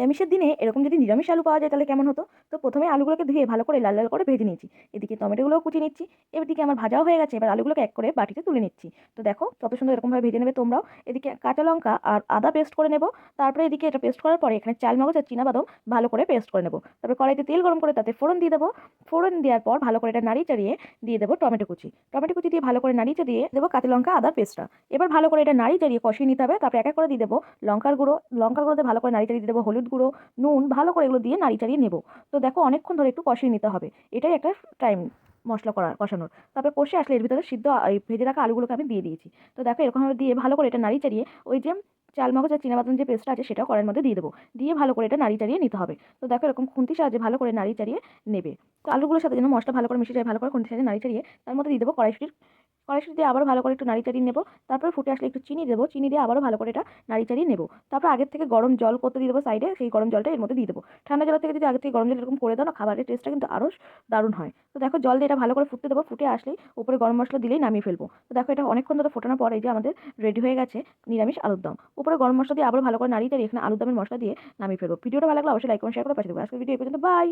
নিরামিষের দিনে এরকম যদি নিরামিষ আলু পাওয়া যায় তাহলে কেমন হতো। তো প্রথমে আলুগুলোকে ধুয়ে ভালো করে লাল লাল করে ভেজে নিয়েছি। এদিকে টমেটোগুলোও কুচিয়ে নিচ্ছি। এদিকে আমার ভাজাও হয়ে গেছে। এবার আলুগুলোকে এক করে বাটিতে তুলে নিচ্ছি। তো দেখো কত সুন্দর এরকমভাবে ভেজে নেবে তোমরাও। এদিকে কাঁচা লঙ্কা আর আদা পেস্ট করে নেব। তারপরে এদিকে এটা পেস্ট করার পরে এখানে চাল মগজ আর চিনাবাদাম ভালো করে পেস্ট করে নেব। তারপর কড়াইতে তেল গরম করে তাতে ফোড়ন দিয়ে দেবো। ফোড়ন দেওয়ার পর ভালো করে এটা নাড়িয়ে চাড়িয়ে দিয়ে দেবো টমেটো কুচি। টমেটো কুচি দিয়ে ভালো করে নাড়িয়ে চাড়িয়ে দেবো কাঁচা লঙ্কা আদার পেস্টটা। এবার ভালো করে এটা নাড়িয়ে চাড়িয়ে কষিয়ে নিতে হবে। তারপর এক এক করে দিয়ে দেবো লঙ্কার গুঁড়োতে ভালো করে নাড়িয়ে চাড়িয়ে দিয়ে দেবো হলুদ গুঁড়ো, নুন, ভালো করে এগুলো দিয়ে নাড়িয়ে চাড়িয়ে নেব। তো দেখো অনেকক্ষণ ধরে একটু কষিয়ে নিতে হবে। এটাই একটা টাইম মশলা কষানোর। তারপরে কষে আসলে এর ভিতরে সিদ্ধ এই ভেজে রাখা আলুগুলোকে আমি দিয়ে দিয়েছি। তো দেখো এরকমভাবে দিয়ে ভালো করে এটা নাড়িয়ে চাড়িয়ে ওই যে চাল মগজ আর চিনাবাদাম যে পেস্টটা আছে সেটাও কড়াইয়ের মধ্যে দিয়ে দেবো। দিয়ে ভালো করে এটা নাড়িয়ে চাড়িয়ে নিতে হবে। তো দেখো এরকম খুন্তির সাহায্যে ভালো করে নাড়িয়ে চাড়িয়ে নেবে। তো আলুগুলোর সাথে যেন মশলা ভালো করে মিশে যায়, ভালো করে খুন্তির সাহায্যে নাড়িয়ে চাড়িয়ে তার মধ্যে দিয়ে দেবো কড়াইশুঁটি দিয়ে আবারও ভালো করে একটু নাড়ি চাড়িয়ে নেবো। তারপরে ফুটে আসলে একটু চিনি দেবো। চিনি দিয়ে আবারও ভালো করে এটা নাড়ি চাড়িয়ে নেবো। তারপর আগের থেকে গরম জল করতে দিয়ে দেবো সাইডে। সেই গরম জলটা এর মধ্যে দিয়ে দেবো। ঠান্ডা জল থেকে যদি আগে থেকে গরম জল এরকম করে দাও না, খাবারের টেস্টটা কিন্তু আরও দারুণ হয়। তো দেখো জল দিয়ে এটা ভালো করে ফুটতে দেবো। ফুটে আসলেই উপরে গরম মশলা দিলেই নামিয়ে ফেলবো। তো দেখো এটা অনেকক্ষণ ধরে ফোটানোর পরে এই যে আমাদের রেডি হয়ে গেছে নিরামিষ আলুর দম। উপরে গরম মশলা দিয়ে আবার ভালো করে নাড়িয়ে চাড়িয়ে এখানে আলুর দমের মশলা দিয়ে নামিয়ে ফেলবো। ভিডিওটা ভালো লাগলে অবশ্যই লাইক কমেন্ট শেয়ার করে পাশে দেবো। আজকের ভিডিও এই পর্যন্ত, বাই।